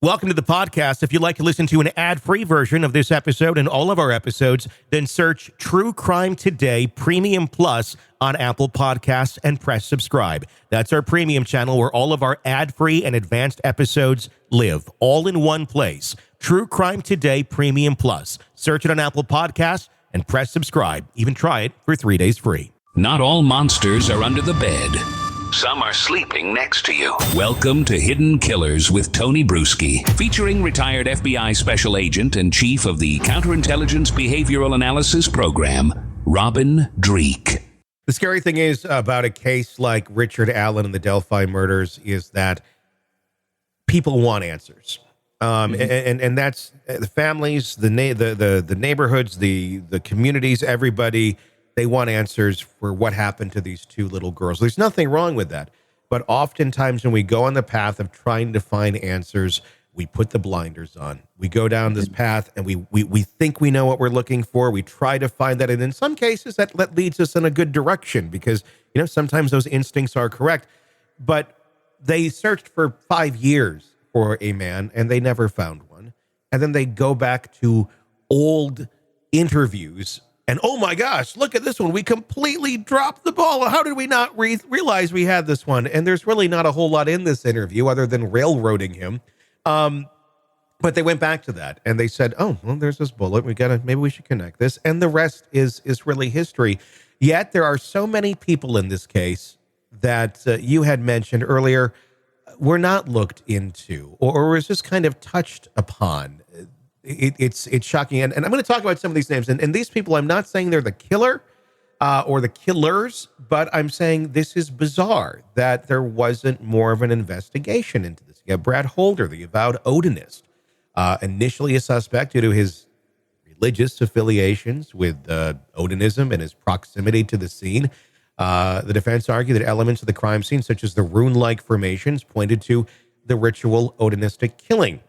Welcome to the podcast. If you'd like to listen to an ad-free version of this episode and all of our episodes, then search True Crime Today Premium Plus on Apple Podcasts and press subscribe. That's our premium channel where all of our ad-free and advanced episodes live, all in one place. True Crime Today Premium Plus. Search it on Apple Podcasts and press subscribe. Even try it for 3 days free. Not all monsters are under the bed. Some are sleeping next to you. Welcome to Hidden Killers with Tony Bruschi, featuring retired FBI Special Agent and Chief of the Counterintelligence Behavioral Analysis Program, Robin Dreeke. The scary thing is about a case like Richard Allen and the Delphi murders is that people want answers. And that's the families, the neighborhoods, the communities, everybody. They want answers for what happened to these two little girls. There's nothing wrong with that. But oftentimes when we go on the path of trying to find answers, we put the blinders on. We go down this path and we think we know what we're looking for. We try to find that. And in some cases, that leads us in a good direction because, sometimes those instincts are correct. But they searched for 5 years for a man and they never found one. And then they go back to old interviews. And oh my gosh, look at this one. We completely dropped the ball. How did we not realize we had this one? And there's really not a whole lot in this interview other than railroading him. But they went back to that and they said, oh, well, there's this bullet. Maybe we should connect this. And the rest is really history. Yet there are so many people in this case that you had mentioned earlier were not looked into or was just kind of touched upon. It's shocking. And I'm going to talk about some of these names. And these people, I'm not saying they're the killer or the killers, but I'm saying this is bizarre that there wasn't more of an investigation into this. You have Brad Holder, the avowed Odinist, initially a suspect due to his religious affiliations with Odinism and his proximity to the scene. The defense argued that elements of the crime scene, such as the rune-like formations, pointed to the ritual Odinistic killing.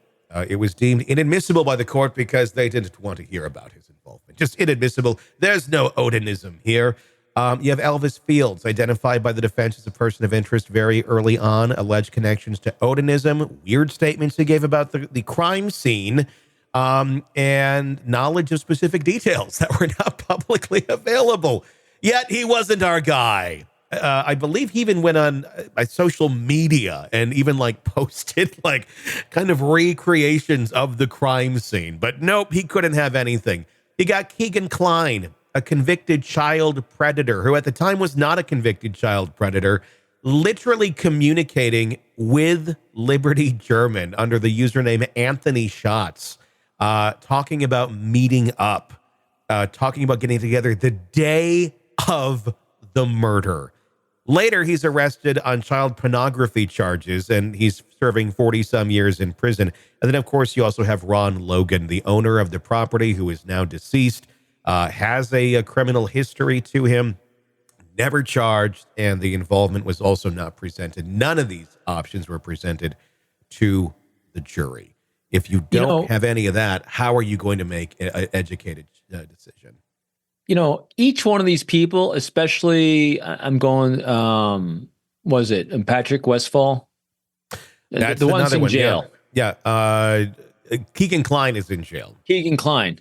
It was deemed inadmissible by the court because they didn't want to hear about his involvement. Just inadmissible. There's no Odinism here. You have Elvis Fields, identified by the defense as a person of interest very early on, alleged connections to Odinism, weird statements he gave about the crime scene, and knowledge of specific details that were not publicly available. Yet he wasn't our guy. I believe he even went on social media and even posted kind of recreations of the crime scene. But nope, he couldn't have anything. You got Keegan Klein, a convicted child predator who at the time was not a convicted child predator, literally communicating with Liberty German under the username Anthony Schatz, talking about meeting up, talking about getting together the day of the murder. Later, he's arrested on child pornography charges, and he's serving 40-some years in prison. And then, of course, you also have Ron Logan, the owner of the property, who is now deceased, has a criminal history to him, never charged, and the involvement was also not presented. None of these options were presented to the jury. If you don't have any of that, how are you going to make an educated decision? Each one of these people, especially I'm going, was it Patrick Westfall? That's the one's in one, jail. Yeah. Keegan Klein is in jail. Keegan Klein.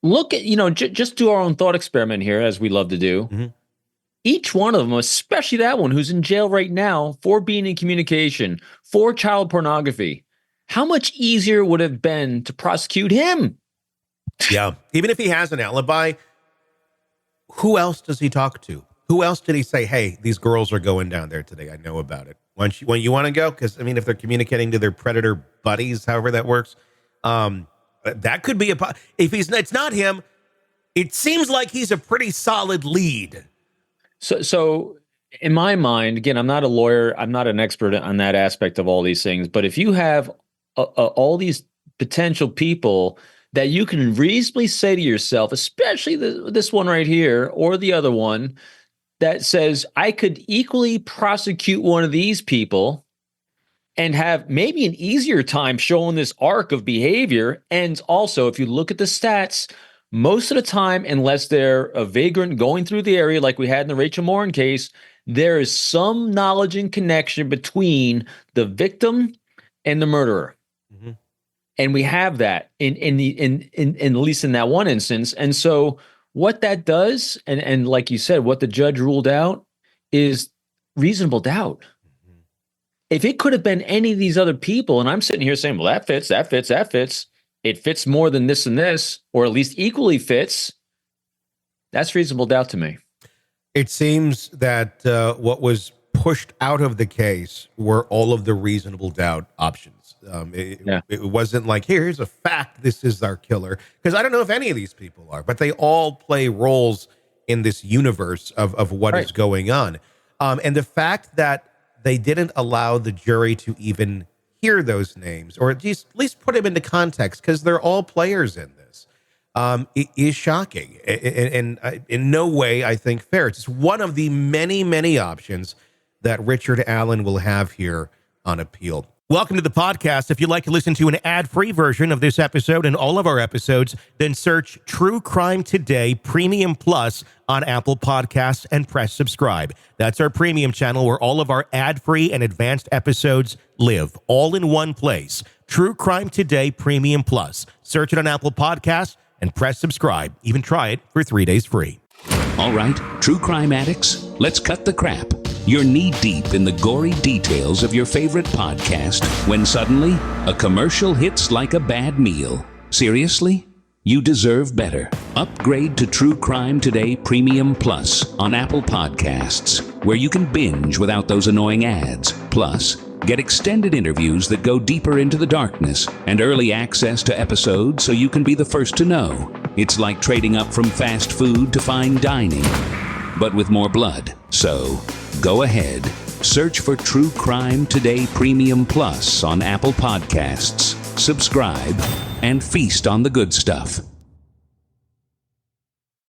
Look at, just do our own thought experiment here, as we love to do. Mm-hmm. Each one of them, especially that one who's in jail right now for being in communication, for child pornography, how much easier would it have been to prosecute him? Yeah. Even if he has an alibi, who else does he talk to? Who else did he say, hey, these girls are going down there today? I know about it. When you want to go? Because, if they're communicating to their predator buddies, however that works, that could be if it's not him, it seems like he's a pretty solid lead. So in my mind, again, I'm not a lawyer. I'm not an expert on that aspect of all these things. But if you have all these potential people that you can reasonably say to yourself, especially this one right here or the other one, that says, I could equally prosecute one of these people and have maybe an easier time showing this arc of behavior. And also, if you look at the stats, most of the time, unless they're a vagrant going through the area like we had in the Rachel Morin case, there is some knowledge and connection between the victim and the murderer. Mm-hmm. And we have that in at least in that one instance. And so what that does, and like you said, what the judge ruled out is reasonable doubt. If it could have been any of these other people, and I'm sitting here saying, well, that fits, it fits more than this and this, or at least equally fits, that's reasonable doubt to me. It seems that what was pushed out of the case were all of the reasonable doubt options. It wasn't like, here's a fact, this is our killer. Because I don't know if any of these people are, but they all play roles in this universe of what is going on. And the fact that they didn't allow the jury to even hear those names, or at least put them into context, because they're all players in this, it is shocking. And in no way, I think, fair. It's one of the many, many options that Richard Allen will have here on appeal. Welcome to the podcast. If you'd like to listen to an ad-free version of this episode and all of our episodes, then search True Crime Today Premium Plus on Apple Podcasts and press subscribe. That's our premium channel where all of our ad-free and advanced episodes live, all in one place. True Crime Today Premium Plus. Search it on Apple Podcasts and press subscribe. Even try it for 3 days free. All right, true crime addicts, let's cut the crap. You're knee-deep in the gory details of your favorite podcast when suddenly a commercial hits like a bad meal. Seriously? You deserve better. Upgrade to True Crime Today Premium Plus on Apple Podcasts, where you can binge without those annoying ads. Plus, get extended interviews that go deeper into the darkness and early access to episodes so you can be the first to know. It's like trading up from fast food to fine dining, but with more blood. So, go ahead. Search for True Crime Today Premium Plus on Apple Podcasts. Subscribe and feast on the good stuff.